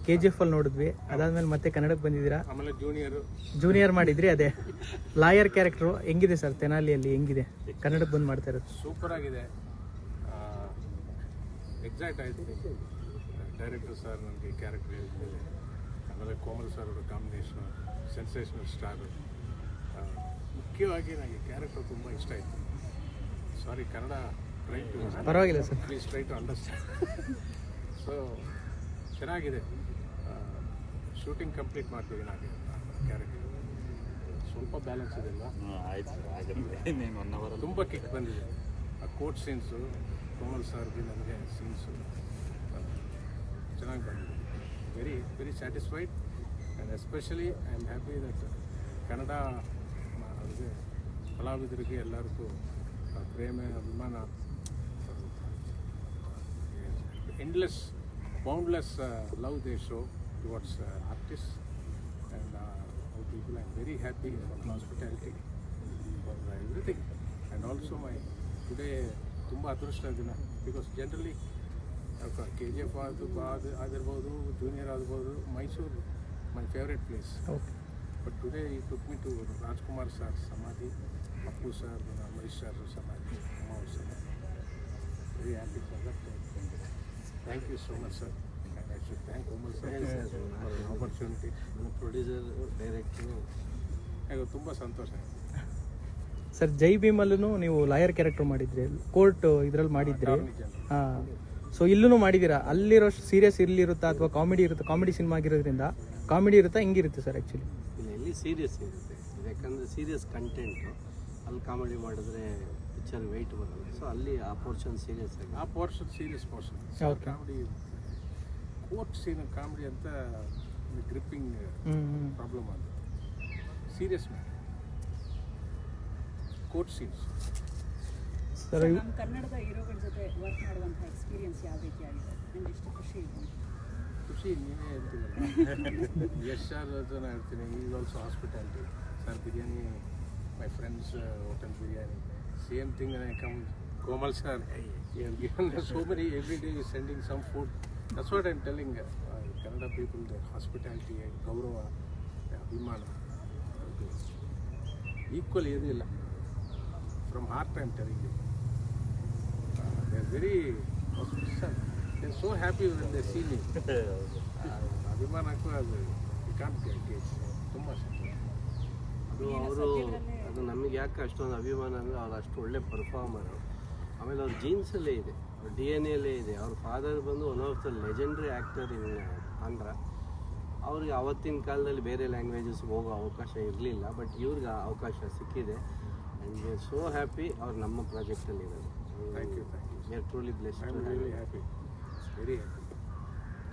KGF ಅಲ್ಲಿ ನೋಡಿದ್ವಿ, ಅದಾದ್ಮೇಲೆ ಮತ್ತೆ ಕನ್ನಡಕ್ಕೆ ಬಂದಿದ್ದೀರಾ. ಆಮೇಲೆ ಜೂನಿಯರ್ ಮಾಡಿದ್ರಿ. ಅದೇ ಲಾಯರ್ ಕ್ಯಾರೆಕ್ಟರ್ ಹೆಂಗಿದೆ ಸರ್ ತೆನಾಲಿಯಲ್ಲಿ, ಹೆಂಗಿದೆ ಕನ್ನಡಕ್ಕೆ ಬಂದು ಮಾಡ್ತಾ ಇರೋದು? ಸೂಪರ್ ಆಗಿದೆ. ಎಕ್ಸೈಟ್ ಆಯ್ತು ಡೈರೆಕ್ಟರ್ ಸರ್ ನನಗೆ ಕ್ಯಾರೆಕ್ಟರ್ ಹೇಳಿದ್ಮೇಲೆ. ಆಮೇಲೆ ಕೋಮಲ್ ಸರ್ ಅವರ ಕಾಂಬಿನೇಷನ್ ಸೆನ್ಸೇಷನಲ್ ಸ್ಟಾರ್. ಮುಖ್ಯವಾಗಿ ನನಗೆ ಕ್ಯಾರೆಕ್ಟರ್ ತುಂಬ ಇಷ್ಟ ಆಯಿತು. ಸಾರಿ, ಕನ್ನಡ ಟ್ರೈ ಟು ಪರವಾಗಿಲ್ಲ sir, please try to understand. So ಚೆನ್ನಾಗಿದೆ. ಶೂಟಿಂಗ್ ಕಂಪ್ಲೀಟ್ ಮಾಡ್ತೀವಿ ನಾನು ಕ್ಯಾರೆಕ್ಟರ್. ಸ್ವಲ್ಪ ಬ್ಯಾಲೆನ್ಸ್ ಇದೆ ಅಲ್ವಾ? ತುಂಬ ಕಿಕ್ ಬಂದಿದೆ. ಆ ಕೋರ್ಟ್ ಸೀನ್ಸು, ಕೋಮಲ್ ಸರ್ದು ನನಗೆ ಸೀನ್ಸು ಚೆನ್ನಾಗಿ ಬಂದಿದೆ. Very very satisfied. And especially I am happy that Kannada ಅವ್ರಿಗೆ ಕಲಾವಿದರಿಗೆ ಎಲ್ಲರಿಗೂ ಪ್ರೇಮ ಅಭಿಮಾನ, endless, boundless love they show towards artists and all people. I'm very happy for hospitality, for everything. And also my today ತುಂಬ ಅದೃಷ್ಟ ದಿನ, because generally KGF ಆಗಿರ್ಬೋದು, junior ಆಗ್ಬೋದು, Mysuru my favourite place. But today ಈ took me to Rajkumar sir ಸಮಾಧಿ, Appu sir, Ambareesh sir ಸಮಾಧಿ, ಅಮ್ಮ ಅವ್ರ ಸಮಾಧಿ. Very happy for that. Thank you so much, sir. And I should thank Komal sir for the opportunity. Producer, director. I ತುಂಬ ಸಂತೋಷ. Sir ಜೈ ಭೀಮಲ್ಲೂ ನೀವು lawyer character ಮಾಡಿದ್ರಿ, court ಇದ್ರಲ್ಲಿ ಮಾಡಿದ್ರಿ. ಹಾಂ, ಸೊ ಇಲ್ಲೂ ಮಾಡಿದ್ದೀರಾ. ಅಲ್ಲಿರೋ ಸೀರಿಯಸ್ ಇಲ್ಲಿರುತ್ತಾ ಅಥವಾ ಕಾಮಿಡಿ ಇರುತ್ತಾ? ಕಾಮಿಡಿ ಸಿನಿಮಾ ಆಗಿರೋದ್ರಿಂದ ಕಾಮಿಡಿ ಇರುತ್ತಾ, ಹೆಂಗಿರುತ್ತೆ ಸರ್ ಆ್ಯಕ್ಚುಲಿ? ಇಲ್ಲಿ ಸೀರಿಯಸ್ ಇರುತ್ತೆ, ಯಾಕಂದರೆ ಸೀರಿಯಸ್ ಕಂಟೆಂಟು. ಅಲ್ಲಿ ಕಾಮಿಡಿ ಮಾಡಿದ್ರೆ ಪಿಕ್ಚರ್ ವೆಯ್ಟ್ ಬರೋದು. ಸೊ ಅಲ್ಲಿ ಆ ಪೋರ್ಷನ್ ಸೀರಿಯಸ್ ಆಗಿ, ಆ portion serious portion. Comedy court scene comedy ಅಂತ ಗ್ರಿಪ್ಪಿಂಗ್ ಪ್ರಾಬ್ಲಮ್ ಅದು. Serious court scenes. ಸರ್ ನಮ್ಮ ಕನ್ನಡದ ಹೀರೋಗಳ ಜೊತೆ ವರ್ಕ್ ಮಾಡುವಂಥ ಎಕ್ಸ್ಪೀರಿಯನ್ಸ್ ಯಾವ ರೀತಿ ಆಗಿದೆ? ನಿಮ್ಗೆ ಎಷ್ಟು ಖುಷಿ ಇದೆ? ಖುಷಿ ನೀವೇ ಹೇಳ್ತೀವಲ್ಲ. ಯಶ್ ಸರ್ ನಾನು ಹೇಳ್ತೀನಿ, is also hospitality. Sir biryani, my friends hotel biryani, same thing when I come. Komal sir, he has given us so many, every day is sending some food. That's what I'm telling Kannada people, their hospitality, gaurava, abhimana, equally idilla. From heart I'm telling you. They're very, they're so happy when they see me. Abhimanakku adu you can't gauge. Tumba ಸಂತೋಷ. ಅದು ನಮಗೆ ಯಾಕೆ ಅಷ್ಟೊಂದು ಅಭಿಮಾನ ಅಂದರೆ ಅವ್ರು ಅಷ್ಟು ಒಳ್ಳೆ ಪರ್ಫಾರ್ಮರು. ಆಮೇಲೆ ಅವ್ರ ಜೀನ್ಸಲ್ಲೇ ಇದೆ, ಅವ್ರ DNA ಅಲ್ಲೇ ಇದೆ. ಅವ್ರ ಫಾದರ್ ಬಂದು one of the legendary actor ಇನ್ ಆಂಧ್ರ. ಅವ್ರಿಗೆ ಆವತ್ತಿನ ಕಾಲದಲ್ಲಿ ಬೇರೆ ಲ್ಯಾಂಗ್ವೇಜಸ್ ಹೋಗೋ ಅವಕಾಶ ಇರಲಿಲ್ಲ, ಬಟ್ ಇವ್ರಿಗೆ ಅವಕಾಶ ಸಿಕ್ಕಿದೆ. And we are so happy ಅವ್ರು ನಮ್ಮ ಪ್ರಾಜೆಕ್ಟಲ್ಲಿ ಇರೋದು. Thank you. We are truly blessed. I am really happy, very happy.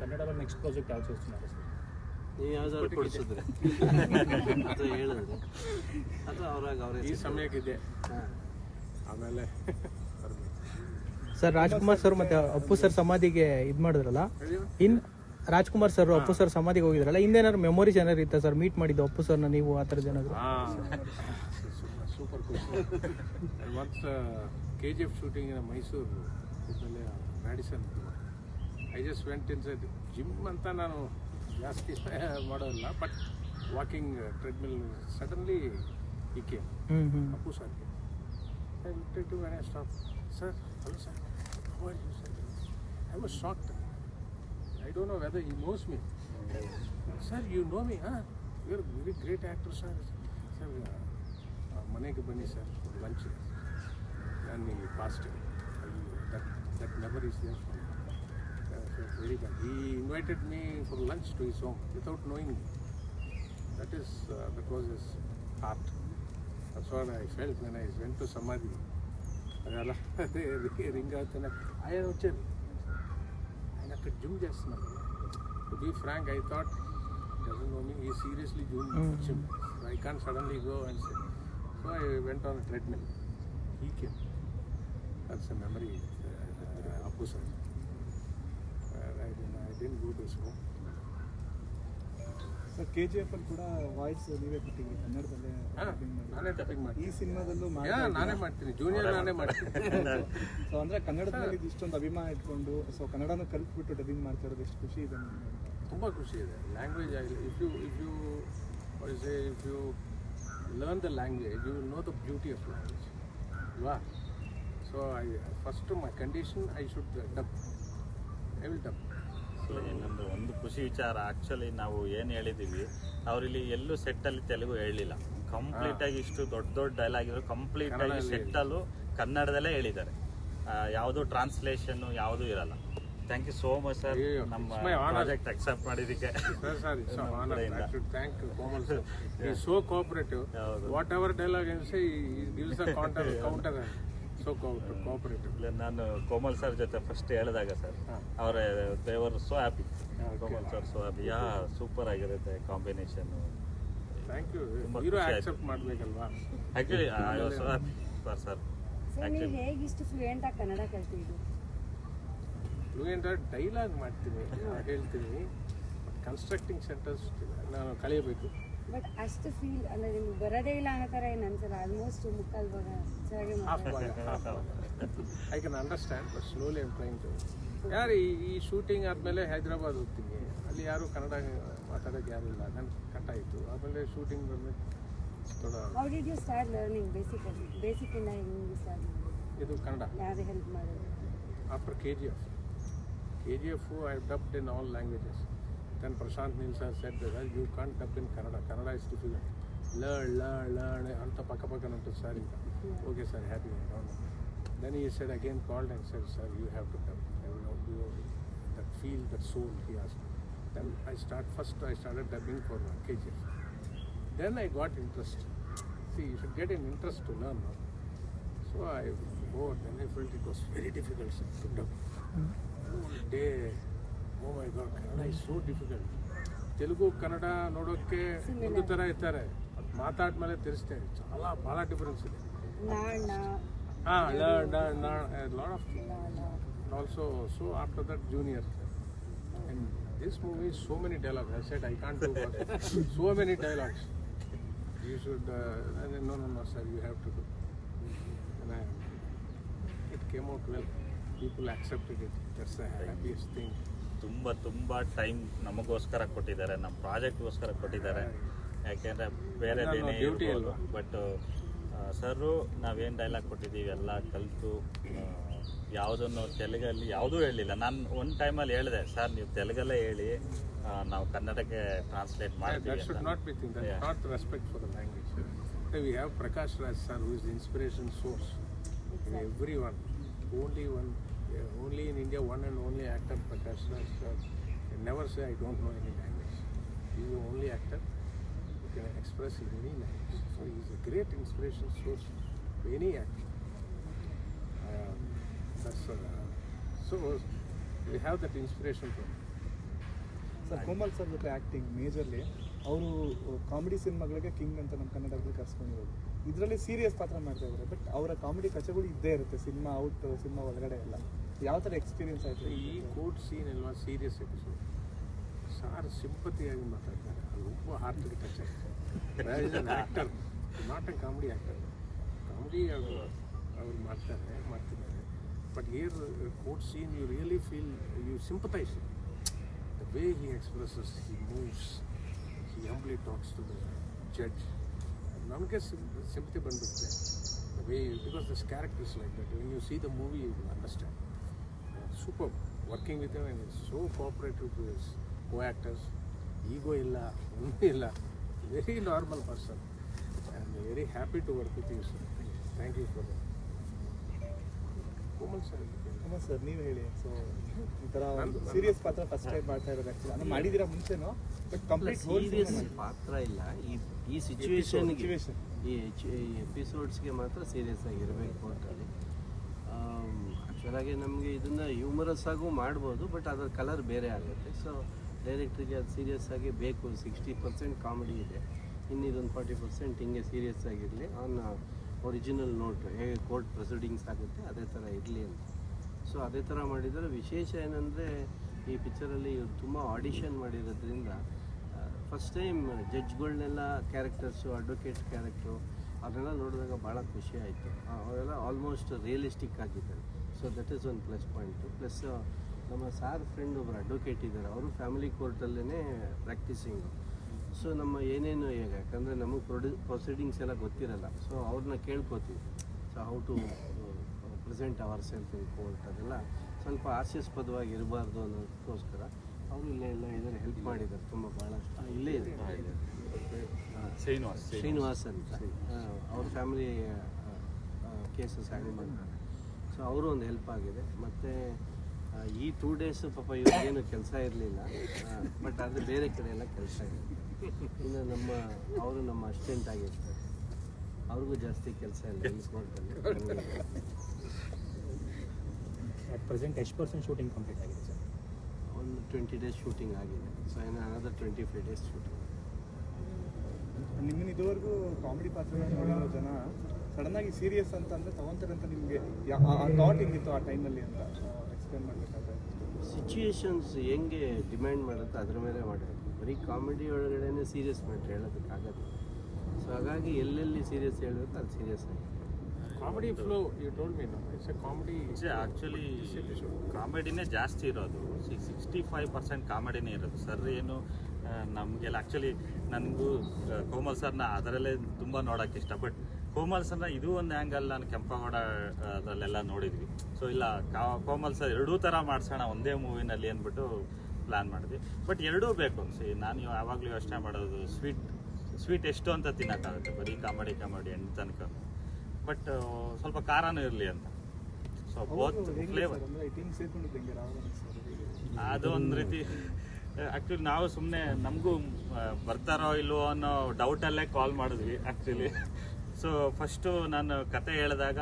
ಕನ್ನಡದ ನೆಕ್ಸ್ಟ್ ಪ್ರಾಜೆಕ್ಟ್ ಯಾವ್ದು ಯೋಚಿಸ್ತಾರೆ ಸರ್? ನೀವು ಯಾವ್ದಾದ್ರು ಕೊಡಿಸಿದ್ರೆ ಅಥವಾ ಹೇಳಿದ್ರೆ ಅಥವಾ ಅವ್ರಾಗ ಅವರೇ ಈ ಸಮಯಕ್ಕಿದೆ. ಆಮೇಲೆ ಸರ್ ರಾಜ್ಕುಮಾರ್ ಸರ್ ಮತ್ತೆ ಅಪ್ಪು ಸರ್ ಸಮಾಧಿಗೆ ಇದು ಮಾಡಿದ್ರಲ್ಲ, ರಾಜ್ಕುಮಾರ್ ಸರ್ ಅಪ್ಪು ಸರ್ ಸಮಾಧಿಗೆ ಹೋಗಿದ್ರಲ್ಲ, ಹಿಂದೇನಾದ್ರು ಮೆಮೊರೀಸ್ ಏನಾದ್ರು ಇತ್ತ ಸರ್? ಮೀಟ್ ಮಾಡಿದ್ದು ಅಪ್ಪು ಸರ್ನ ನೀವು, ಆ ಥರದ್ದು ಏನಾದ್ರು? ಸೂಪರ್ ಖುಷಿ. Once KGF shooting in Mysuru ಇದರಲ್ಲಿ Madison, I just went inside gym ಅಂತ. ನಾನು ಜಾಸ್ತಿ ಮಾಡೋಲ್ಲ, ಬಟ್ ವಾಕಿಂಗ್ ಟ್ರೆಡ್ಮಿಲ್. ಸಡನ್ಲಿ ಈ came Appu sir. I looked at him when I stopped. Sir, hello sir, how are you sir? I was shocked. I don't know whether he knows me. Sir, you know me, huh? You're a very great actor sir. Sir, ಮನೆಗೆ ಬನ್ನಿ sir, lunch. And he passed it. That memory is there for me. Very bad. He invited me for lunch to his home without knowing me. That was his heart. That's what I felt when I went to Samadhi. Adala ring aatana ayana vachari ayana akka jum chestunnaru. To be frank, I thought he doesn't know me. He seriously jum. I can't suddenly go and say. So I went on a treadmill. He came. That's a memory. Appu sir. I didn't go to his home. Sir KGF ಅಲ್ಲಿ ಕೂಡ voice ನೀವೇ ಕೊಟ್ಟಿದ್ರಿ ಕನ್ನಡದಲ್ಲೇ? ನಾನೇ dubbing ಮಾಡ್ತೀನಿ. ಈ ಸಿನಿಮಾದಲ್ಲೂ ನಾನೇ ಮಾಡ್ತೀನಿ, junior ನಾನೇ ಮಾಡ್ತೀನಿ. ಸೊ ಅಂದರೆ ಕನ್ನಡದಲ್ಲಿ ಇಷ್ಟೊಂದು ಅಭಿಮಾನ ಇಟ್ಕೊಂಡು ಸೊ ಕನ್ನಡನ ಕಲ್ತ್ಬಿಟ್ಟು ಡಬ್ಬಿಂಗ್ ಮಾಡ್ತಾ ಇರೋದು ಎಷ್ಟು ಖುಷಿ ಇದೆ ನಿಮಗೆ? ತುಂಬ ಖುಷಿ ಇದೆ. ಲ್ಯಾಂಗ್ವೇಜ್ ಆಗಲಿ, if you learn the language you will know the beauty of language ಅಲ್ವಾ. So first my condition I should dub, I will dub. ಇನ್ನೊಂದು ಒಂದು ಖುಷಿ ವಿಚಾರ, ಆ್ಯಕ್ಚುಲಿ ನಾವು ಏನು ಹೇಳಿದ್ದೀವಿ ಅವರಿಲ್ಲಿ ಎಲ್ಲೂ ಸೆಟ್ಟಲ್ಲಿ ತೆಲುಗು ಹೇಳಲಿಲ್ಲ. ಕಂಪ್ಲೀಟಾಗಿ ಇಷ್ಟು ದೊಡ್ಡ ದೊಡ್ಡ ಡೈಲಾಗ್ ಇದ್ರು ಕಂಪ್ಲೀಟಾಗಿ ಸೆಟ್ಟಲ್ಲೂ ಕನ್ನಡದಲ್ಲೇ ಹೇಳಿದ್ದಾರೆ. ಯಾವುದೂ ಟ್ರಾನ್ಸ್ಲೇಷನ್ನು ಯಾವುದೂ ಇರಲ್ಲ. Thank you so much sir, ನಮ್ಮ ಪ್ರಾಜೆಕ್ಟ್ ಅಕ್ಸೆಪ್ಟ್ ಮಾಡಿದ್ದಕ್ಕೆ. ಥ್ಯಾಂಕ್ ಯು ಕೋಮಲ್ ಸರ್, ಈ so cooperative. Whatever dialogue say he gives a counter so cooperative. ನಾನು ಕೋಮಲ್ ಸರ್ ಜೊತೆ ಫಸ್ಟ್ ಹೇಳಿದಾಗ ಸರ್ ಅವರ ದೇವರು so happy, Komal sir so happy, super ಆಗಿರುತ್ತೆ combination. Thank you. Hero accept ಮಾಡಬೇಕಲ್ವಾ. Actually so happy for sir. ನೀವು ಹೇಗೆ ಇಷ್ಟು ಫ್ಲೂಯೆಂಟ್ ಆಗಿ ಕನ್ನಡ ಕಲ್ತಿದ್ದು? ಫ್ಲೂಯೆಂಟ್ ಆಗಿ ಡೈಲಾಗ್ ಮಾಡ್ತೀನಿ, ಹೇಳ್ತೀನಿ, ಬಟ್ ಕನ್ಸ್ಟ್ರಕ್ಟಿಂಗ್ ಸೆಂಟೆನ್ಸ್ ನಾನು ಕಲಿಯಬೇಕು. ಬಟ್ ಅಷ್ಟು ಫೀಲ್ ಅಂದರೆ ನಿಮ್ಗೆ ಬರೋದೇ ಇಲ್ಲ ಅನ್ನೋ ಥರ ಏನು ಅನ್ಸಲ್ಲ? ಆಲ್ಮೋಸ್ಟ್ ಮುಕ್ಕಾಲು ಭಾಗ ಚೆನ್ನಾಗಿ I can understand, but slowly I'm trying to. ಯಾರು ಈ ಶೂಟಿಂಗ್ ಆದಮೇಲೆ ಹೈದ್ರಾಬಾದ್ ಹೋಗ್ತೀನಿ, ಅಲ್ಲಿ ಯಾರು ಕನ್ನಡ ಮಾತಾಡೋಕ್ಕೆ ಯಾರು ಇಲ್ಲ, ನನ್ನ ಕಟ್ ಆಯಿತು. ಆಮೇಲೆ ಶೂಟಿಂಗ್ ಬಂದಮೇಲೆ how did you start learning ಬೇಸಿಕ್ಕಿಂದ ಹೆಂಗೆ ಸ್ಟಾರ್ಟ್ ಮಾಡಿದ್ರು? ಇದು ಕನ್ನಡ ಯಾರು ಹೆಲ್ಪ್ ಮಾಡೋದು? After KGF I have dubbed in all languages. Then Prashant Neel sir said that you can't dub in Kannada. Kannada is difficult. Learn. Anta paka nantu sir. Okay sir, happy. Then he said again, called and said, sir, you have to dub. I will not do that feel, that soul, he asked. Then I started dubbing for KGF. Then I got interest. See, you should get an interest to learn. No? So then I felt it was very difficult, sir, to dub. Whole day, oh my God, Kannada is so difficult. Telugu Kannada ನೋಡೋಕ್ಕೆ ಒಂದು ಥರ ಇರ್ತಾರೆ, ಮಾತಾಡ್ಮೇಲೆ ತಿಳಿಸ್ತೇವೆ, ಭಾಳ difference ಇದೆ. Lot of also. So after that junior and this movie so many dialogues. I said I can't do so many dialogues. You should and then, no sir, you have to do. And it came out well. People accepted it. That's the happiest thing. ತುಂಬ time ನಮಗೋಸ್ಕರ ಕೊಟ್ಟಿದ್ದಾರೆ, ನಮ್ಮ ಪ್ರಾಜೆಕ್ಟ್ಗೋಸ್ಕರ ಕೊಟ್ಟಿದ್ದಾರೆ. ಯಾಕೆಂದರೆ ಬೇರೆದೇನೇ ಇರ್ಬೋದು, but ಸರು ನಾವೇನು dialogue ಕೊಟ್ಟಿದ್ದೀವಿ ಎಲ್ಲ ಕಲಿತು ಯಾವುದನ್ನು ತೆಲುಗಲ್ಲಿ ಯಾವುದೂ ಹೇಳಿಲ್ಲ. ನಾನು ಒಂದು ಟೈಮಲ್ಲಿ ಹೇಳಿದೆ, ಸರ್ ನೀವು ತೆಲುಗಲ್ಲೇ ಹೇಳಿ, ನಾವು ಕನ್ನಡಕ್ಕೆ ಟ್ರಾನ್ಸ್ಲೇಟ್ ಮಾಡ್ತೀವಿ. That should not be thing. That's not respect for the language. We have Prakash Raj sir, who is the inspiration source in everyone. Only in India, one and only actor, Prakash Raj sir, can never say I don't know any language. He is the only actor who can express in any language. So he is a great inspiration source for any actor. So we have that inspiration from. Sir Komal sir ಜೊತೆ acting majorly ಅವರು comedy ಸಿನಿಮಾಗಳಿಗೆ king ಅಂತ ನಮ್ಮ ಕನ್ನಡದಲ್ಲಿ ಕರ್ಸ್ಕೊಂಡಿರೋದು. ಇದರಲ್ಲಿ serious ಪಾತ್ರ ಮಾಡ್ತಾ ಇದ್ದಾರೆ, ಬಟ್ ಅವರ ಕಾಮಿಡಿ ಕಚಗಳು ಇದ್ದೇ ಇರುತ್ತೆ ಸಿನಿಮಾ ಔಟ್, ಸಿನಿಮಾ ಒಳಗಡೆ ಎಲ್ಲ. ಯಾವ ಥರ ಎಕ್ಸ್ಪೀರಿಯನ್ಸ್ ಆಯಿತು? ಈ ಕೋರ್ಟ್ ಸೀನ್ ಅಲ್ವಾ ಸೀರಿಯಸ್ ಎಪಿಸೋಡ್, ಸಾರ್ ಸಿಂಪತಿಯಾಗಿ ಮಾತಾಡ್ತಾರೆ, ಅದು ತುಂಬ ಹಾರ್ಟ್ಗೆ ಟಚ್ ಆಗ್ತದೆ. Is an actor, not a comedy actor. Comedy ಅವ್ರು ಮಾಡ್ತಿದ್ದಾರೆ, but here court scene you really feel, you sympathise. The way he expresses, he moves, he humbly talks to the judge. Namage sympathy bandutte. The way, because this character is like that. When you see the movie, you will understand. Superb. Working with him, and he's so cooperative to his co-actors. Ego illa, illa. Very normal person. And very happy to work with you, sir. Thank you for that. Komal sir. Sir ನೀವು ಹೇಳಿ. So ಈ ಥರ serious ಪಾತ್ರ first time ಮಾಡ್ತಾ ಇರೋದು actually, ಅಂದ್ರೆ ಮಾಡಿದ್ದೀರಾ ಮುಂಚೆನೋ, but complete serious ಪಾತ್ರ ಇಲ್ಲ. ಈ ಸಿಚುವೇಶನ್ಗೆ, ಈ ಎಪಿಸೋಡ್ಸ್ಗೆ ಮಾತ್ರ ಸೀರಿಯಸ್ ಆಗಿರಬೇಕು ಕೋರ್ಟಲ್ಲಿ. ಆ್ಯಕ್ಚುಲಾಗಿ ನಮಗೆ ಇದನ್ನು ಹ್ಯೂಮರಸ್ ಆಗೂ ಮಾಡ್ಬೋದು, ಬಟ್ ಅದರ ಕಲರ್ ಬೇರೆ ಆಗುತ್ತೆ. ಸೊ ಡೈರೆಕ್ಟ್ರಿಗೆ ಅದು ಸೀರಿಯಸ್ ಆಗಿ ಬೇಕು. 60% ಕಾಮಿಡಿ ಇದೆ, ಇನ್ನಿದೊಂದು 40% ಹಿಂಗೆ ಸೀರಿಯಸ್ ಆಗಿರಲಿ ಆನ್ ಒರಿಜಿನಲ್ ನೋಟ್. ಹೇಗೆ ಕೋರ್ಟ್ ಪ್ರೊಸೀಡಿಂಗ್ಸ್ ಆಗುತ್ತೆ ಅದೇ ಥರ ಇರಲಿ ಅಂತ. ಸೊ ಅದೇ ಥರ ಮಾಡಿದರೆ ವಿಶೇಷ ಏನಂದರೆ, ಈ ಪಿಕ್ಚರಲ್ಲಿ ಇವ್ರು ತುಂಬ ಆಡಿಷನ್ ಮಾಡಿರೋದ್ರಿಂದ ಫಸ್ಟ್ ಟೈಮ್ ಜಡ್ಜ್ಗಳನ್ನೆಲ್ಲ ಕ್ಯಾರೆಕ್ಟರ್ಸು, ಅಡ್ವೊಕೇಟ್ ಕ್ಯಾರೆಕ್ಟ್ರು ಅದನ್ನೆಲ್ಲ ನೋಡಿದಾಗ ಭಾಳ ಖುಷಿ ಆಯಿತು. ಅವೆಲ್ಲ ಆಲ್ಮೋಸ್ಟ್ ರಿಯಲಿಸ್ಟಿಕ್ ಆಗಿದ್ದಾರೆ. ಸೊ ದಟ್ ಈಸ್ ಒಂದು ಪ್ಲಸ್ ಪಾಯಿಂಟು. ಪ್ಲಸ್ ನಮ್ಮ ಸಾರ್ ಫ್ರೆಂಡ್ ಒಬ್ಬರು ಅಡ್ವೊಕೇಟ್ ಇದ್ದಾರೆ, ಅವರು ಫ್ಯಾಮಿಲಿ ಕೋರ್ಟಲ್ಲೇ ಪ್ರಾಕ್ಟೀಸಿಂಗು. ಸೊ ನಮ್ಮ ಏನೇನು ಈಗ ಯಾಕಂದರೆ ನಮಗೆ ಪ್ರೊಸೀಡಿಂಗ್ಸ್ ಎಲ್ಲ ಗೊತ್ತಿರಲ್ಲ, ಸೊ ಅವ್ರನ್ನ ಕೇಳ್ಕೊತೀವಿ. So how to present our self in court, ಅದೆಲ್ಲ ಸ್ವಲ್ಪ ಹಾಸ್ಯಾಸ್ಪದವಾಗಿ ಇರಬಾರ್ದು ಅನ್ನೋದಕ್ಕೋಸ್ಕರ ಅವರು ಇಲ್ಲೇ ಇದನ್ನು ಹೆಲ್ಪ್ ಮಾಡಿದ್ದಾರೆ ತುಂಬ ಭಾಳಷ್ಟು. ಇಲ್ಲೇ ಇದೆ ಶ್ರೀನಿವಾಸ್ ಅಂತ, ಅವ್ರ ಫ್ಯಾಮಿಲಿ ಕೇಸಸ್ ಹ್ಯಾಂಡಲ್ ಮಾಡ್ತಾರೆ. ಸೊ ಅವರು ಒಂದು ಹೆಲ್ಪ್ ಆಗಿದೆ. ಮತ್ತು ಈ 2 days ಪಾಪ ಇವ್ರಿಗೇನು ಕೆಲಸ ಇರಲಿಲ್ಲ, ಬಟ್ ಆದರೆ ಬೇರೆ ಕಡೆ ಎಲ್ಲ ಕೆಲಸ ಇದೆ. ಇನ್ನು ಅವರು ನಮ್ಮ ಅಸಿಸ್ಟೆಂಟ್ ಆಗಿರ್ತಾರೆ, ಅವ್ರಿಗೂ ಜಾಸ್ತಿ ಕೆಲಸ ಇಲ್ಲ ಈ ಕೋರ್ಟಲ್ಲಿ. ಅಟ್ ಪ್ರೆಸೆಂಟ್ ಎಷ್ಟು % ಶೂಟಿಂಗ್ ಕಂಪ್ಲೀಟ್ ಆಗಿದೆ ಸರ್? ಒಂದು 20 days ಶೂಟಿಂಗ್ ಆಗಿದೆ. ಸೊ ಇನ್ನು ಅನದರ್ 25 days ಶೂಟಿಂಗ್. ನಿಮ್ಮನ್ನ ಇದುವರೆಗೂ ಕಾಮಿಡಿ ಪಾತ್ರಗಳನ್ನ ನೋಡಿರೋ ಜನ ಸಡನ್ನಾಗಿ ಸೀರಿಯಸ್ ಅಂತಂದರೆ ತಗೊಂತಾರೆ ಅಂತ ನಿಮಗೆ ಆ ಥಾಟ್ ಹೆಂಗಿತ್ತು ಆ ಟೈಮಲ್ಲಿ ಅಂತ ಎಕ್ಸ್ಪ್ಲೇನ್ ಮಾಡಬೇಕಾದ್ರೆ? ಸಿಚುಯೇಷನ್ಸ್ ಹೆಂಗೆ ಡಿಮ್ಯಾಂಡ್ ಮಾಡುತ್ತೆ ಅದ್ರ ಮೇಲೆ ಮಾಡಬೇಕು. ಬರೀ ಕಾಮಿಡಿ ಒಳಗಡೆ ಸೀರಿಯಸ್ ಮ್ಯಾಟ್ರ್ ಹೇಳೋದಕ್ಕಾಗಲ್ಲ. ಸೊ ಹಾಗಾಗಿ ಎಲ್ಲೆಲ್ಲಿ ಸೀರಿಯಸ್ ಹೇಳಬೇಕು ಅಲ್ಲಿ ಸೀರಿಯಸ್ ಆಗಿ. Comedy flow you told me no it's a comedy. Actually ಕಾಮಿಡಿನೇ ಜಾಸ್ತಿ ಇರೋದು, 65% ಕಾಮಿಡಿನೇ ಇರೋದು. ಸರ್ ಏನು ನಮಗೆಲ್ಲ ಆ್ಯಕ್ಚುಲಿ ನನಗೂ ಕೋಮಲ್ ಸರ್ನ ಅದರಲ್ಲೇ ತುಂಬ ನೋಡೋಕ್ಕೆ ಇಷ್ಟ. ಬಟ್ ಕೋಮಲ್ ಸರ್ನ ಇದು ಒಂದು ಆ್ಯಂಗಲ್ ನಾನು ಕೆಂಪೇಗೌಡ ಅದರಲ್ಲೆಲ್ಲ ನೋಡಿದ್ವಿ. ಸೊ ಇಲ್ಲ ಕೋಮಲ್ ಸರ್ ಎರಡೂ ಥರ ಮಾಡಿಸೋಣ ಒಂದೇ ಮೂವಿನಲ್ಲಿ ಅಂದ್ಬಿಟ್ಟು ಪ್ಲ್ಯಾನ್ ಮಾಡಿದ್ವಿ. ಬಟ್ ಎರಡೂ ಬೇಕು. ನಾನು ಯಾವಾಗಲೂ ಯೋಚನೆ ಮಾಡೋದು ಸ್ವೀಟ್ ಎಷ್ಟು ಅಂತ ತಿನ್ನೋಕ್ಕಾಗುತ್ತೆ, ಬರೀ ಕಾಮಿಡಿ ಎಂಡ್ ತನಕ. ಬಟ್ ಸ್ವಲ್ಪ ಖಾರನೂ ಇರಲಿ ಅಂತ. ಸೊ ಬೋತ್ ಫ್ಲೇವರ್ ಅದು ಒಂದು ರೀತಿ. ಆ್ಯಕ್ಚುಲಿ ನಾವು ಸುಮ್ಮನೆ ನಮಗೂ ಬರ್ತಾರೋ ಇಲ್ವೋ ಅನ್ನೋ ಡೌಟಲ್ಲೇ ಕಾಲ್ ಮಾಡಿದ್ವಿ ಆ್ಯಕ್ಚುಲಿ. ಸೊ ಫಸ್ಟು ನಾನು ಕತೆ ಹೇಳಿದಾಗ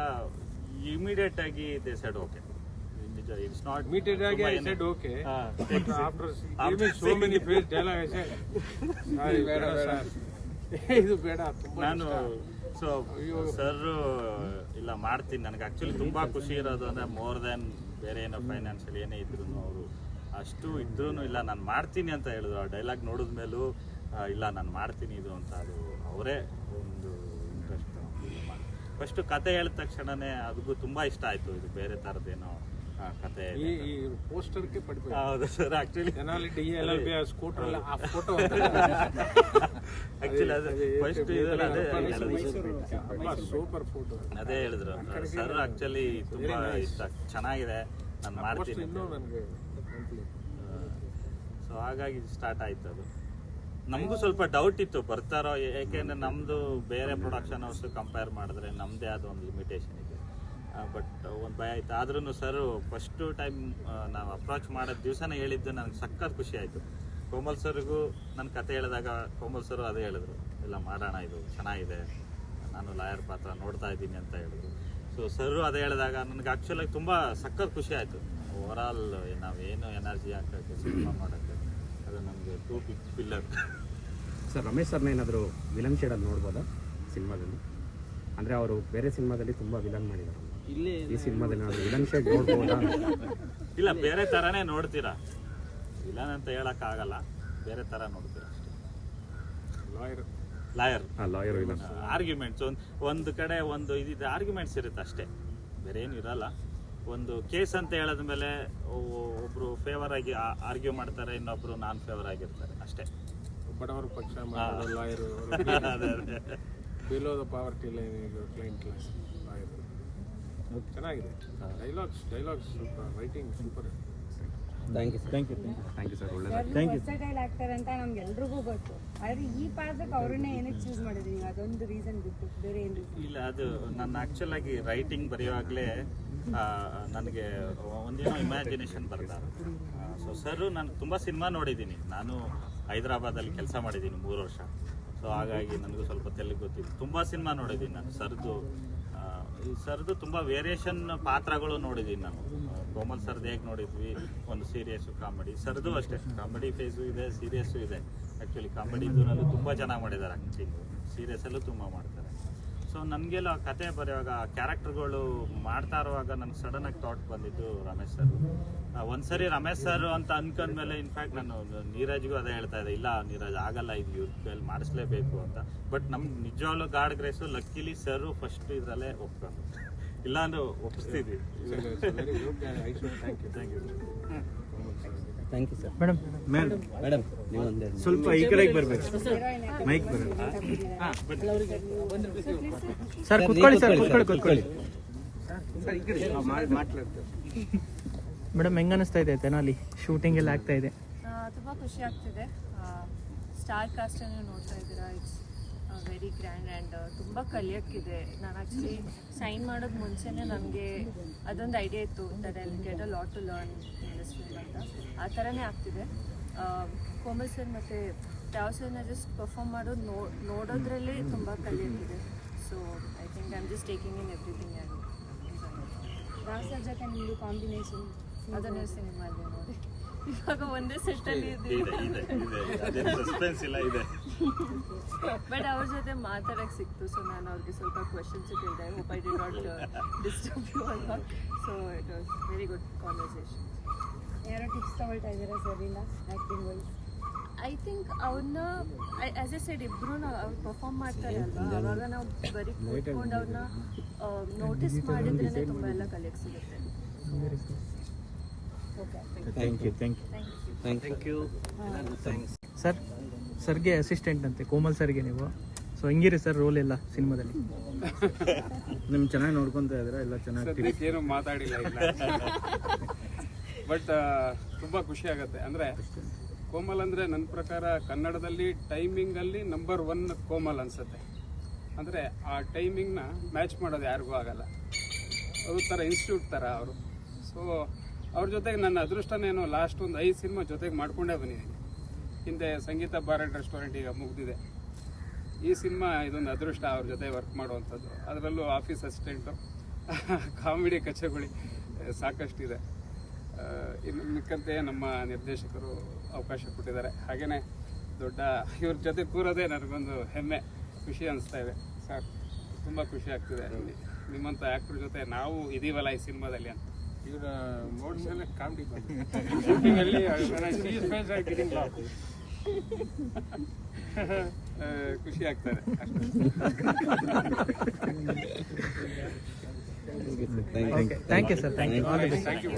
ಇಮಿಡಿಯೇಟ್ ಆಗಿ ದೇ ಸೆಡ್ ಓಕೆ. ನಿಜ ಇಟ್ಸ್ ನಾಟ್ immediate ಆಗಿ I said okay. After so many page dialogue I said sorry ಬೇಡ ಇದು ಬೇಡ ತುಂಬಾ ನಾನು. ಸೊ ಸರ್ ಇಲ್ಲ ಮಾಡ್ತೀನಿ, ನನಗೆ ಆ್ಯಕ್ಚುಲಿ ತುಂಬ ಖುಷಿ ಇರೋದು ಅಂದರೆ ಮೋರ್ ದೆನ್ ಬೇರೆ ಏನೋ ಫೈನಾನ್ಷಿಯಲ್ ಏನೇ ಇದ್ರು ಅವರು ಅಷ್ಟು ಇದ್ರೂ ಇಲ್ಲ ನಾನು ಮಾಡ್ತೀನಿ ಅಂತ ಹೇಳಿದ್ರು. ಆ ಡೈಲಾಗ್ ನೋಡಿದ ಮೇಲೂ ಇಲ್ಲ ನಾನು ಮಾಡ್ತೀನಿ ಇದು ಅಂತ ಅದು ಅವರೇ ಒಂದು ಇಂಟ್ರೆಸ್ಟ್. ಫಸ್ಟು ಕತೆ ಹೇಳಿದ ತಕ್ಷಣನೇ ಅದಕ್ಕೂ ತುಂಬ ಇಷ್ಟ ಆಯಿತು. ಇದು ಬೇರೆ ಥರದ್ದೇನೋ ಕತೆ. ಈ ಪೋಸ್ಟರ್ಗೆ ಪಡ್ಬೇಕು. ಹೌದು ಸರ್, ಆ್ಯಕ್ಚುಲಿ ಸ್ಕೂಟರ್ ಆ ಫೋಟೋ ಆ್ಯಕ್ಚುಲಿ ಅದು ಫಸ್ಟ್ ಇದರಲ್ಲಿ ಸೂಪರ್ ಫೋಟೋ ಅದೇ ಹೇಳಿದ್ರು ಸರ್. ಆ್ಯಕ್ಚುಲಿ ತುಂಬ ಇಷ್ಟ, ಚೆನ್ನಾಗಿದೆ, ನಾನು ಮಾಡ್ತೀನಿ. ಸೊ ಹಾಗಾಗಿ ಸ್ಟಾರ್ಟ್ ಆಯ್ತು ಅದು. ನಮಗೂ ಸ್ವಲ್ಪ ಡೌಟ್ ಇತ್ತು ಬರ್ತಾರೋ, ಏಕೆಂದರೆ ನಮ್ಮದು ಬೇರೆ ಪ್ರೊಡಕ್ಷನ್ ಹೌಸ್ ಕಂಪೇರ್ ಮಾಡಿದ್ರೆ ನಮ್ಮದೇ ಆದ ಒಂದು ಲಿಮಿಟೇಷನ್ ಇದೆ. ಬಟ್ ಒಂದು ಭಯ ಆಯಿತು. ಆದ್ರೂ ಸರ್ ಫಸ್ಟು ಟೈಮ್ ನಾವು ಅಪ್ರೋಚ್ ಮಾಡೋದು ದಿವಸನೇ ಹೇಳಿದ್ದು ನನಗೆ ಸಖತ್ ಖುಷಿ ಆಯಿತು. ಕೋಮಲ್ ಸರ್ಗೂ ನನ್ನ ಕತೆ ಹೇಳಿದಾಗ ಕೋಮಲ್ ಸರ್ ಅದೇ ಹೇಳಿದ್ರು, ಇಲ್ಲ ಮಾಡೋಣ ಇದು ಚೆನ್ನಾಗಿದೆ, ನಾನು ಲಾಯರ್ ಪಾತ್ರ ನೋಡ್ತಾ ಇದ್ದೀನಿ ಅಂತ ಹೇಳಿದ್ರು. ಸೊ ಸರ್ ಅದೇ ಹೇಳಿದಾಗ ನನಗೆ ಆ್ಯಕ್ಚುಲಾಗಿ ತುಂಬ ಸಖತ್ ಖುಷಿ ಆಯಿತು. ಓವರಾಲ್ ನಾವೇನು ಎನರ್ಜಿ ಹಾಕೋಕ್ಕೆ ಸಿನಿಮಾ ಮಾಡೋಕ್ಕೆ ಅದು ನಮಗೆ 2 big ಪಿಲ್ಲರ್. ಸರ್ ರಮೇಶ್ ಸರ್ನ ಏನಾದರೂ ವಿಲನ್ ಶೇಡಲ್ಲಿ ನೋಡ್ಬೋದಾ ಸಿನಿಮಾದಲ್ಲಿ? ಅಂದರೆ ಅವರು ಬೇರೆ ಸಿನಿಮಾದಲ್ಲಿ ತುಂಬ ವಿಲನ್ ಮಾಡಿದ್ದಾರೆ, ಈ ಸಿನಿಮಾದಲ್ಲಿ ಏನಾದರೂ ವಿಲನ್ ಶೇಡ್ ನೋಡ್ಬೋದಾ? ಇಲ್ಲ, ಬೇರೆ ಥರನೇ ನೋಡ್ತೀರಾ, ವಿಲನ್ ಅಂತ ಹೇಳೋಕ್ಕಾಗಲ್ಲ, ಬೇರೆ ಥರ ನೋಡ್ತೀರಾ ಅಷ್ಟೇ. ಲಾಯರ್ ವಿಲನ್ ಆರ್ಗ್ಯುಮೆಂಟ್ಸ್ ಒಂದು ಕಡೆ ಒಂದು ಇದಿದೆ, ಆರ್ಗ್ಯುಮೆಂಟ್ಸ್ ಇರುತ್ತೆ ಅಷ್ಟೇ, ಬೇರೆ ಏನು ಇರಲ್ಲ. ಒಂದು ಕೇಸ್ ಅಂತ ಹೇಳಿದ್ಮೇಲೆ ಒಬ್ರು ಫೇವರ್ ಆಗಿ ಆರ್ಗ್ಯೂ ಮಾಡ್ತಾರೆ, ಇನ್ನೊಬ್ರು ನಾನ್ ಫೇವರ್ ಆಗಿರ್ತಾರೆ ಅಷ್ಟೇ. ಬಡವರ ಪಕ್ಷ lawyer, below the poverty line client class lawyer. ಚೆನ್ನಾಗಿದೆ dialogues super, writing super. Thank you sir. Versatile actor ಅಂತ ನಮ್ಗೆಲ್ರಿಗೂ ಗೊತ್ತು, ಆದ್ರೆ ಈ ಪಾತ್ರಕ್ಕೆ ಅವ್ರನ್ನೇ ಏನಕ್ಕೆ ಚೂಸ್ ಮಾಡಿದ್ರಿ ನೀವು? ಅದೊಂದು ರೀಸನ್ ಬಿಟ್ಟು ಬೇರೆ ಏನು? ಇಲ್ಲ, ಅದು ನನ್ನ ಆ್ಯಕ್ಚುಲ್ ಆಗಿ ರೈಟಿಂಗ್ ಬರೆಯುವಾಗಲೇ ನನಗೆ ಒಂದೇನೋ ಇಮ್ಯಾಜಿನೇಷನ್ ಬರ್ತಾರೆ. ಸೊ ಸರ್ ನಾನು ತುಂಬ ಸಿನಿಮಾ ನೋಡಿದ್ದೀನಿ, ನಾನು ಹೈದರಾಬಾದಲ್ಲಿ ಕೆಲಸ ಮಾಡಿದ್ದೀನಿ 3 ವರ್ಷ. ಸೊ ಹಾಗಾಗಿ ನನಗೂ ಸ್ವಲ್ಪ ತೆಲುಗು ಗೊತ್ತಿತ್ತು, ತುಂಬ ಸಿನಿಮಾ ನೋಡಿದ್ದೀನಿ ನಾನು. ಸರ್ದು ತುಂಬ ವೇರಿಯೇಷನ್ ಪಾತ್ರಗಳು ನೋಡಿದ್ದೀನಿ ನಾನು. ಕೋಮಲ್ ಸರ್ದು ಹೇಗೆ ನೋಡಿದ್ವಿ, ಒಂದು ಸೀರಿಯಸ್ಸು ಕಾಮಿಡಿ, ಸರ್ದು ಅಷ್ಟೇ ಕಾಮಿಡಿ ಫೇಸು ಇದೆ, ಸೀರಿಯಸ್ಸು ಇದೆ. ಆ್ಯಕ್ಚುಲಿ ಕಾಮಿಡಿನಲ್ಲೂ ತುಂಬ ಚೆನ್ನಾಗಿ ಮಾಡಿದ್ದಾರೆ ಆ್ಯಕ್ಟಿಂಗು, ಸೀರಿಯಸ್ಸಲ್ಲೂ ತುಂಬ ಮಾಡ್ತಾರೆ. ಸೊ ನನಗೆಲ್ಲ ಕತೆ ಬರೆಯುವಾಗ ಕ್ಯಾರೆಕ್ಟರ್ಗಳು ಮಾಡ್ತಾ ಇರುವಾಗ ನನಗೆ ಸಡನ್ನಾಗಿ ಥಾಟ್ ಬಂದಿದ್ದು ರಮೇಶ್ ಸರ್. ಒಂದ್ಸರಿ ರಮೇಶ್ ಸರ್ ಅಂತ ಅನ್ಕೊಂಡ್ಮೇಲೆ ಇನ್ಫ್ಯಾಕ್ಟ್ ನಾನು ನೀರಜ್ಗೂ ಅದೇ ಹೇಳ್ತಾ ಇದ್ದೆ, ಇಲ್ಲ ನೀರಜ್ ಆಗಲ್ಲ, ಇದು ಇವ್ರ ಕೈಯಲ್ಲಿ ಮಾಡಿಸ್ಲೇಬೇಕು ಅಂತ. ಬಟ್ ನಮ್ಗೆ ನಿಜವಾಗ್ಲೂ god grace luckily sir first ಇದರಲ್ಲೇ ಒಪ್ಕೊಂಡು, ಇಲ್ಲ ಅಂದ್ರೆ ಒಪ್ಪಿಸ್ತಿದ್ವಿ. Very good. I should thank you. Thank you sir. Madam madam ನೀವು ಒಂದೇ ಸ್ವಲ್ಪ ಈ ಕಡೆಗೆ ಬರಬೇಕು, ಮೈಕ್ ಬರಬೇಕು. ಸರ್ ಕೂತ್ಕೊಳ್ಳಿ ಸರ್, ಕೂತ್ಕೊಳ್ಳಿ. ಮೇಡಮ್ ಹೆಂಗ ಅನಿಸ್ತಾ ಇದೆ ತೆನಾಲಿ ಶೂಟಿಂಗ್ ಎಲ್ಲ ಆಗ್ತಾ ಇದೆ? ತುಂಬ ಖುಷಿ ಆಗ್ತಿದೆ. ಸ್ಟಾರ್ ಕಾಸ್ಟನ್ನು ನೋಡ್ತಾ ಇದ್ದೀರಾ, ಇಟ್ಸ್ ವೆರಿ ಗ್ರ್ಯಾಂಡ್ ಆ್ಯಂಡ್ ತುಂಬ ಕಲಿಯೋಕ್ಕಿದೆ. ನಾನು ಆ್ಯಕ್ಚುಲಿ ಸೈನ್ ಮಾಡೋದು ಮುಂಚೆನೇ ನನಗೆ ಅದೊಂದು ಐಡಿಯಾ ಇತ್ತು that I will get a lot to learn in this film ಅಂತ. ಆ ಥರನೇ ಆಗ್ತಿದೆ. ಕೋಮಲ್ ಸರ್ ಮತ್ತು ಟ್ಯಾವ್ ಸರ್ನ ಜಸ್ಟ್ ಪರ್ಫಾರ್ಮ್ ಮಾಡೋದು ನೋಡೋದ್ರಲ್ಲಿ ತುಂಬ ಕಲಿಯೋಕ್ಕಿದೆ. So I think I am just taking in everything and Rao sir ಜೊತೆ ನಿಮ್ಮದು ಕಾಂಬಿನೇಷನ್ ಅದನ್ನೇ ಸಿನಿಮಾಲ್ಲಿ ನೋಡಿ. ಇವಾಗ ಒಂದೇ ಸೆಟ್ಟಲ್ಲಿ ಇದ್ದೀವಿ, ಸಸ್ಪೆನ್ಸ್ ಇಲ್ಲ ಇದೆ. ಬಟ್ ಅವ್ರ ಜೊತೆ ಮಾತಾಡಕ್ಕೆ ಸಿಕ್ತು. ಸೊ ನಾನು ಅವ್ರಿಗೆ ಸ್ವಲ್ಪ ಕ್ವೆಶನ್ಸ್ ಕೇಳಿದೆ. Hope I did not disturb you ಅಲ್ಲ. So it was very good conversation. ಯಾರೋ ಟಿಪ್ಸ್ ತಗೊಳ್ತಾ ಇದ್ದೀರಾ ಸರ್ ಇಲ್ಲ ಆ್ಯಕ್ಟಿಂಗ್ ವೈಸ್? ಐ ಥಿಂಕ್ ಅವ್ರನ್ನ ಆ್ಯಸ್ ಎ ಸೈಡ್ ಇಬ್ಬರು ಅವ್ರು ಪರ್ಫಾರ್ಮ್ ಮಾಡ್ತಾರೆ ಅಲ್ವಾ, ಅವಾಗ ನಾವು ಬರೀ ಕೂತ್ಕೊಂಡು ಅವ್ರನ್ನ ನೋಟಿಸ್ ಮಾಡಿದ್ರೇ ತುಂಬ ಎಲ್ಲ ಕಲಿಯಕ್ಕೆ ಸಿಗುತ್ತೆ. Thank you. ಸರ್ ಸರ್ಗೆ ಅಸಿಸ್ಟೆಂಟ್ ಅಂತೆ ಕೋಮಲ್ ಸರ್ಗೆ ನೀವು. ಸೊ ಹೆಂಗಿರಿ ಸರ್ ರೋಲ್ ಎಲ್ಲ ಸಿನಿಮಾದಲ್ಲಿ? ನಿಮ್ಗೆ ಚೆನ್ನಾಗಿ ನೋಡ್ಕೊತಾ ಇದ್ರೆ ಎಲ್ಲ ಚೆನ್ನಾಗಿ. ಸದ್ಯಕ್ಕೆ ಏನು ಮಾತಾಡಿಲ್ಲ ಇಲ್ಲ, ಬಟ್ ತುಂಬ ಖುಷಿ ಆಗುತ್ತೆ. ಅಂದರೆ ಕೋಮಲ್ ಅಂದರೆ ನನ್ನ ಪ್ರಕಾರ ಕನ್ನಡದಲ್ಲಿ ಟೈಮಿಂಗಲ್ಲಿ ನಂಬರ್ 1 ಕೋಮಲ್ ಅನಿಸುತ್ತೆ. ಅಂದರೆ ಆ ಟೈಮಿಂಗ್ನ ಮ್ಯಾಚ್ ಮಾಡೋದು ಯಾರಿಗೂ ಆಗಲ್ಲ. ಅದು ಥರ ಇನ್ಸ್ಟಿಟ್ಯೂಟ್ ಥರ ಅವರು. ಸೊ ಅವ್ರ ಜೊತೆಗೆ ನನ್ನ ಅದೃಷ್ಟನೇನು ಲಾಸ್ಟ್ ಒಂದು 5 ಸಿನಿಮಾ ಜೊತೆಗೆ ಮಾಡ್ಕೊಂಡೇ ಬಂದಿದ್ದೀನಿ. ಹಿಂದೆ ಸಂಗೀತ ಬಾರ್ ಆ್ಯಂಡ್ ರೆಸ್ಟೋರೆಂಟ್ ಈಗ ಮುಗಿದಿದೆ. ಈ ಸಿನಿಮಾ ಇದೊಂದು ಅದೃಷ್ಟ ಅವ್ರ ಜೊತೆ ವರ್ಕ್ ಮಾಡುವಂಥದ್ದು. ಅದರಲ್ಲೂ ಆಫೀಸ್ ಅಸಿಸ್ಟೆಂಟು, ಕಾಮಿಡಿ ಕಚಗುಳಿ ಸಾಕಷ್ಟಿದೆ. ಇನ್ನು ಮಿಕ್ಕಂತೆ ನಮ್ಮ ನಿರ್ದೇಶಕರು ಅವಕಾಶ ಕೊಟ್ಟಿದ್ದಾರೆ. ಹಾಗೆಯೇ ದೊಡ್ಡ ಇವ್ರ ಜೊತೆ ಕೂರೋದೇ ನನಗೊಂದು ಹೆಮ್ಮೆ, ಖುಷಿ ಅನಿಸ್ತಾ ಇದೆ ಸರ್. ತುಂಬ ಖುಷಿ ಆಗ್ತಿದೆ ನಿಮ್ಮಂಥ ಆ್ಯಕ್ಟ್ರ್ ಜೊತೆ ನಾವು ಇದೀವಲ್ಲ ಈ ಸಿನಿಮಾದಲ್ಲಿ ಅಂತ. ಇವರ ಮೋಡ್ಸ್ ಎಲ್ಲ ಕಾಮಿಡಿ ಬಂದು ಖುಷಿ ಆಗ್ತದೆ thank you sir, thank you. Thank you.